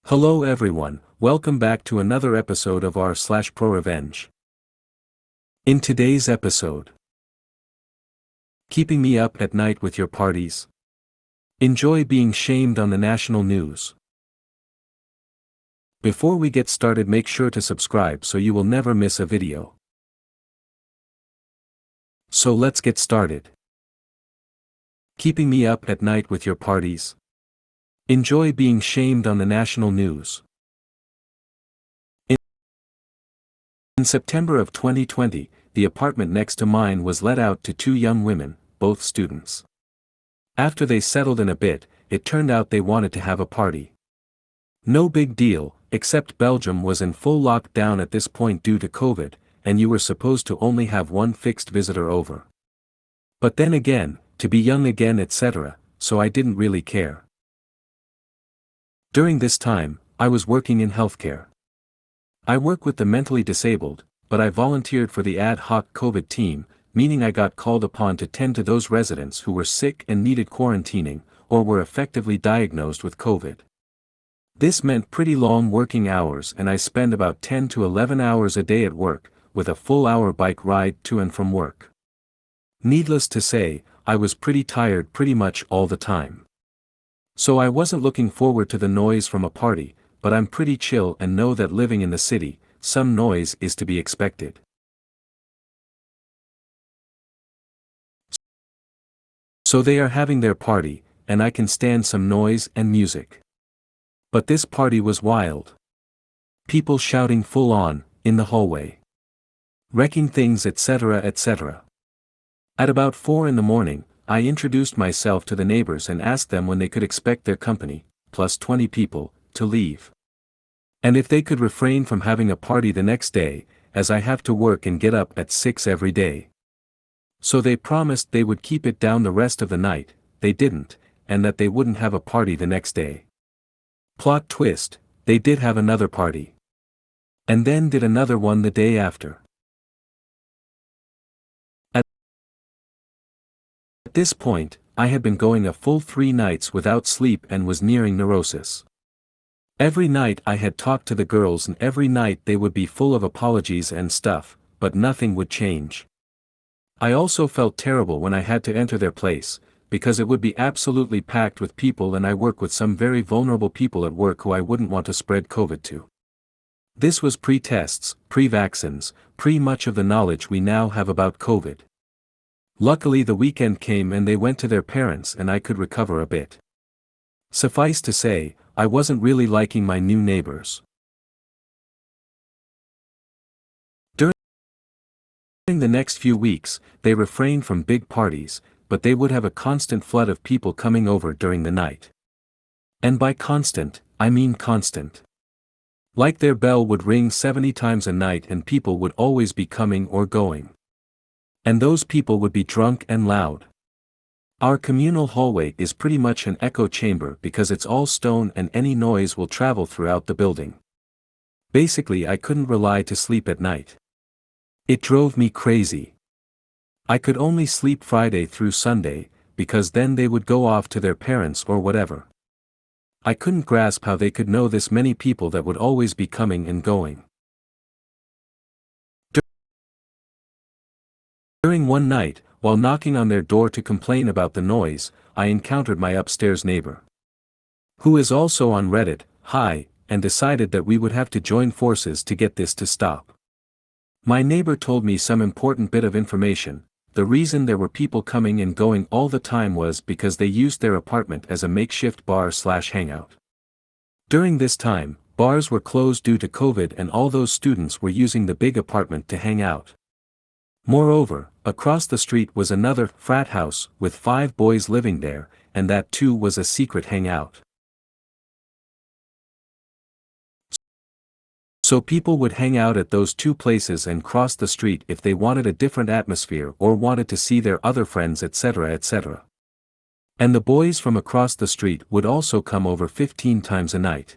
Hello everyone, welcome back to another episode of r/ProRevenge. In today's episode, keeping me up at night with your parties. Enjoy being shamed on the national news. Before we get started, make sure to subscribe so you will never miss a video. So let's get started. Keeping me up at night with your parties. Enjoy being shamed on the national news. In September of 2020, the apartment next to mine was let out to two young women, both students. After they settled in a bit, it turned out they wanted to have a party. No big deal, except Belgium was in full lockdown at this point due to COVID, and you were supposed to only have one fixed visitor over. But then again, to be young again etc., so I didn't really care. During this time, I was working in healthcare. I work with the mentally disabled, but I volunteered for the ad hoc COVID team, meaning I got called upon to tend to those residents who were sick and needed quarantining, or were effectively diagnosed with COVID. This meant pretty long working hours, and I spend about 10 to 11 hours a day at work, with a full hour bike ride to and from work. Needless to say, I was pretty tired pretty much all the time. So I wasn't looking forward to the noise from a party, but I'm pretty chill and know that living in the city, some noise is to be expected. So they are having their party, and I can stand some noise and music. But this party was wild. People shouting full on, in the hallway. Wrecking things etc. etc. At about 4 in the morning, I introduced myself to the neighbors and asked them when they could expect their company, plus 20 people, to leave. And if they could refrain from having a party the next day, as I have to work and get up at 6 every day. So they promised they would keep it down the rest of the night, they didn't, and that they wouldn't have a party the next day. Plot twist, they did have another party. And then did another one the day after. At this point, I had been going a full 3 nights without sleep and was nearing neurosis. Every night I had talked to the girls and every night they would be full of apologies and stuff, but nothing would change. I also felt terrible when I had to enter their place, because it would be absolutely packed with people and I work with some very vulnerable people at work who I wouldn't want to spread COVID to. This was pre-tests, pre-vaccines, pre-much of the knowledge we now have about COVID. Luckily the weekend came and they went to their parents and I could recover a bit. Suffice to say, I wasn't really liking my new neighbors. During the next few weeks, they refrained from big parties, but they would have a constant flood of people coming over during the night. And by constant, I mean constant. Like their bell would ring 70 times a night and people would always be coming or going. And those people would be drunk and loud. Our communal hallway is pretty much an echo chamber because it's all stone and any noise will travel throughout the building. Basically I couldn't rely to sleep at night. It drove me crazy. I could only sleep Friday through Sunday, because then they would go off to their parents or whatever. I couldn't grasp how they could know this many people that would always be coming and going. During one night, while knocking on their door to complain about the noise, I encountered my upstairs neighbor, who is also on Reddit, hi, and decided that we would have to join forces to get this to stop. My neighbor told me some important bit of information. The reason there were people coming and going all the time was because they used their apartment as a makeshift bar/hangout. During this time, bars were closed due to COVID and all those students were using the big apartment to hang out. Moreover, across the street was another frat house with 5 boys living there, and that too was a secret hangout. So people would hang out at those 2 places and cross the street if they wanted a different atmosphere or wanted to see their other friends etc. etc. And the boys from across the street would also come over 15 times a night.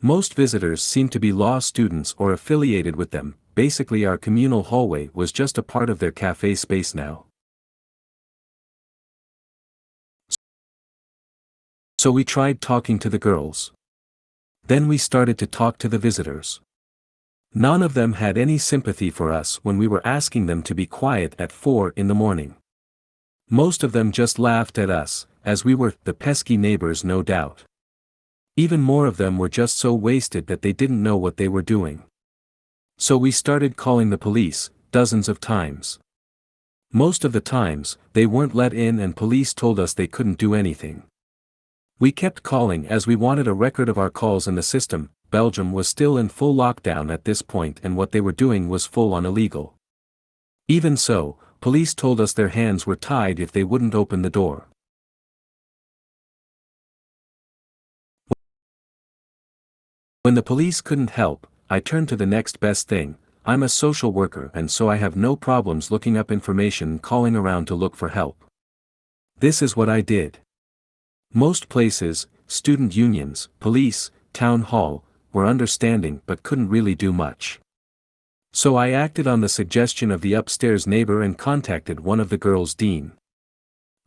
Most visitors seemed to be law students or affiliated with them. Basically our communal hallway was just a part of their cafe space now. So we tried talking to the girls. Then we started to talk to the visitors. None of them had any sympathy for us when we were asking them to be quiet at 4 in the morning. Most of them just laughed at us, as we were the pesky neighbors, no doubt. Even more of them were just so wasted that they didn't know what they were doing. So we started calling the police, dozens of times. Most of the times, they weren't let in and police told us they couldn't do anything. We kept calling as we wanted a record of our calls in the system. Belgium was still in full lockdown at this point and what they were doing was full on illegal. Even so, police told us their hands were tied if they wouldn't open the door. When the police couldn't help, I turned to the next best thing. I'm a social worker and so I have no problems looking up information and calling around to look for help. This is what I did. Most places, student unions, police, town hall, were understanding but couldn't really do much. So I acted on the suggestion of the upstairs neighbor and contacted one of the girls' dean.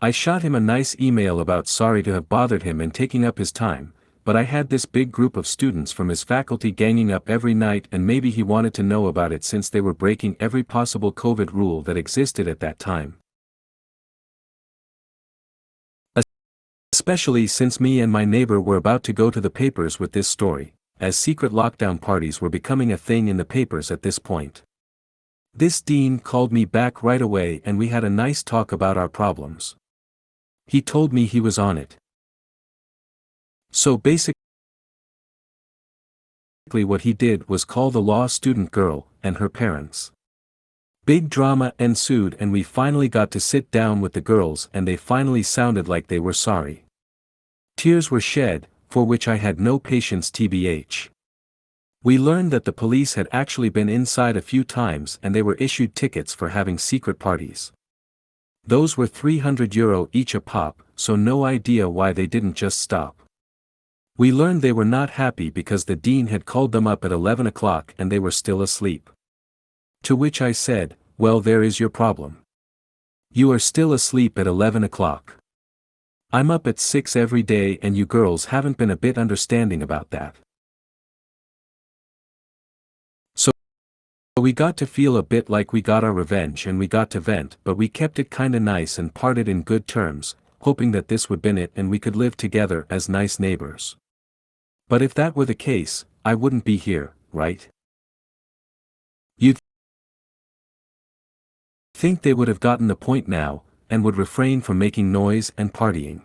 I shot him a nice email about sorry to have bothered him and taking up his time, but I had this big group of students from his faculty ganging up every night and maybe he wanted to know about it since they were breaking every possible COVID rule that existed at that time. Especially since me and my neighbor were about to go to the papers with this story, as secret lockdown parties were becoming a thing in the papers at this point. This dean called me back right away and we had a nice talk about our problems. He told me he was on it. So basically what he did was call the law student girl and her parents. Big drama ensued and we finally got to sit down with the girls and they finally sounded like they were sorry. Tears were shed, for which I had no patience tbh. We learned that the police had actually been inside a few times and they were issued tickets for having secret parties. Those were €300 each a pop, so no idea why they didn't just stop. We learned they were not happy because the dean had called them up at 11 o'clock and they were still asleep. To which I said, well, there is your problem. You are still asleep at 11 o'clock. I'm up at 6 every day and you girls haven't been a bit understanding about that. So we got to feel a bit like we got our revenge and we got to vent, but we kept it kinda nice and parted in good terms, hoping that this would been it and we could live together as nice neighbors. But if that were the case, I wouldn't be here, right? You'd think they would have gotten the point now, and would refrain from making noise and partying.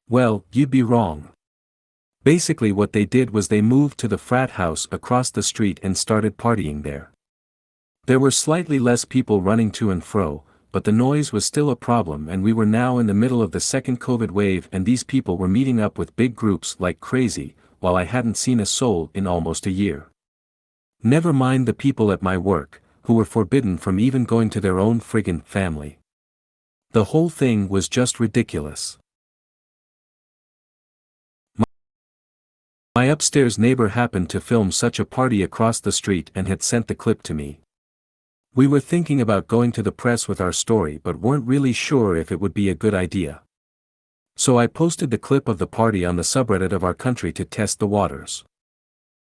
Well, you'd be wrong. Basically what they did was they moved to the frat house across the street and started partying there. There were slightly less people running to and fro, but the noise was still a problem and we were now in the middle of the second COVID wave and these people were meeting up with big groups like crazy, while I hadn't seen a soul in almost a year. Never mind the people at my work, who were forbidden from even going to their own friggin' family. The whole thing was just ridiculous. My upstairs neighbor happened to film such a party across the street and had sent the clip to me. We were thinking about going to the press with our story but weren't really sure if it would be a good idea. So I posted the clip of the party on the subreddit of our country to test the waters.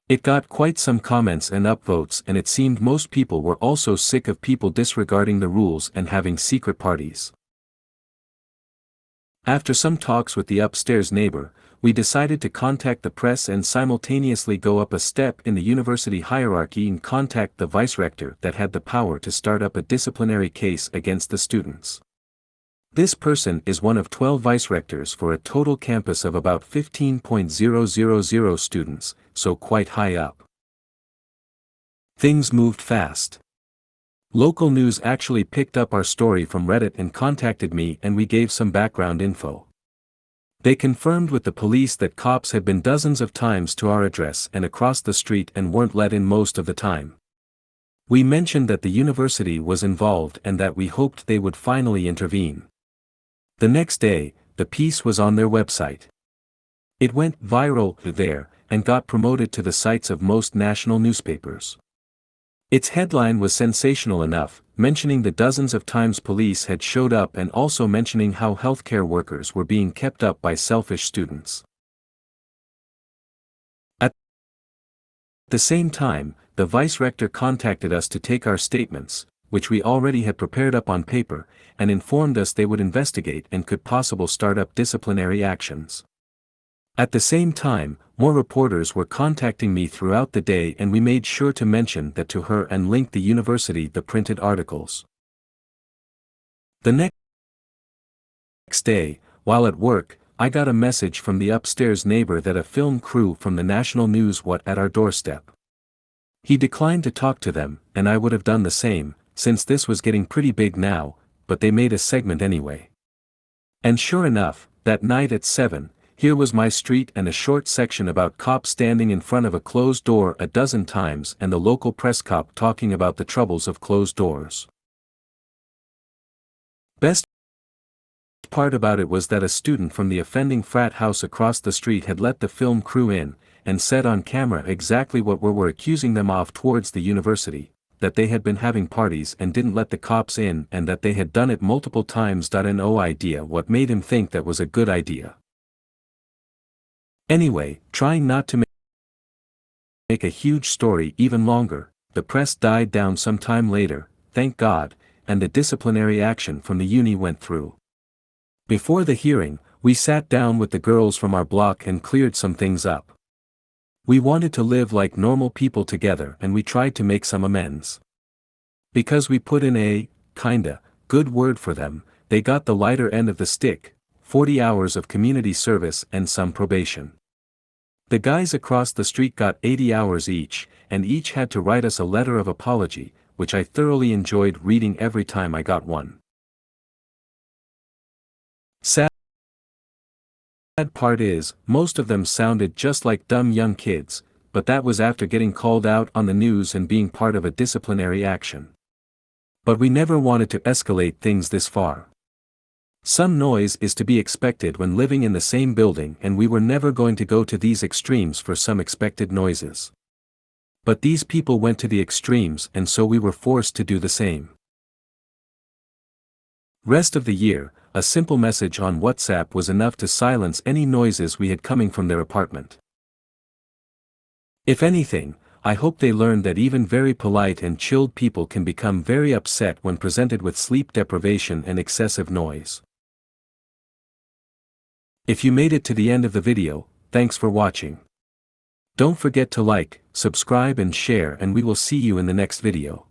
It got quite some comments and upvotes and it seemed most people were also sick of people disregarding the rules and having secret parties. After some talks with the upstairs neighbor, we decided to contact the press and simultaneously go up a step in the university hierarchy and contact the vice-rector that had the power to start up a disciplinary case against the students. This person is one of 12 vice-rectors for a total campus of about 15,000 students, so quite high up. Things moved fast. Local news actually picked up our story from Reddit and contacted me and we gave some background info. They confirmed with the police that cops had been dozens of times to our address and across the street and weren't let in most of the time. We mentioned that the university was involved and that we hoped they would finally intervene. The next day, the piece was on their website. It went viral there, and got promoted to the sites of most national newspapers. Its headline was sensational enough, mentioning the dozens of times police had showed up and also mentioning how healthcare workers were being kept up by selfish students. At the same time, the vice-rector contacted us to take our statements, which we already had prepared up on paper, and informed us they would investigate and could possibly start up disciplinary actions. At the same time, more reporters were contacting me throughout the day, and we made sure to mention that to her and link the university the printed articles. The next day, while at work, I got a message from the upstairs neighbor that a film crew from the national news was at our doorstep. He declined to talk to them, and I would have done the same, since this was getting pretty big now, but they made a segment anyway. And sure enough, that night at 7, here was my street and a short section about cops standing in front of a closed door a dozen times and the local press cop talking about the troubles of closed doors. Best part about it was that a student from the offending frat house across the street had let the film crew in, and said on camera exactly what we were accusing them of towards the university, that they had been having parties and didn't let the cops in and that they had done it multiple times. No idea what made him think that was a good idea. Anyway, trying not to make a huge story even longer, the press died down some time later, thank God, and the disciplinary action from the uni went through. Before the hearing, we sat down with the girls from our block and cleared some things up. We wanted to live like normal people together, and we tried to make some amends. Because we put in a, kinda, good word for them, they got the lighter end of the stick, 40 hours of community service and some probation. The guys across the street got 80 hours each, and each had to write us a letter of apology, which I thoroughly enjoyed reading every time I got one. Sad part is, most of them sounded just like dumb young kids, but that was after getting called out on the news and being part of a disciplinary action. But we never wanted to escalate things this far. Some noise is to be expected when living in the same building, and we were never going to go to these extremes for some expected noises. But these people went to the extremes, and so we were forced to do the same. Rest of the year, a simple message on WhatsApp was enough to silence any noises we had coming from their apartment. If anything, I hope they learned that even very polite and chilled people can become very upset when presented with sleep deprivation and excessive noise. If you made it to the end of the video, thanks for watching. Don't forget to like, subscribe and share, and we will see you in the next video.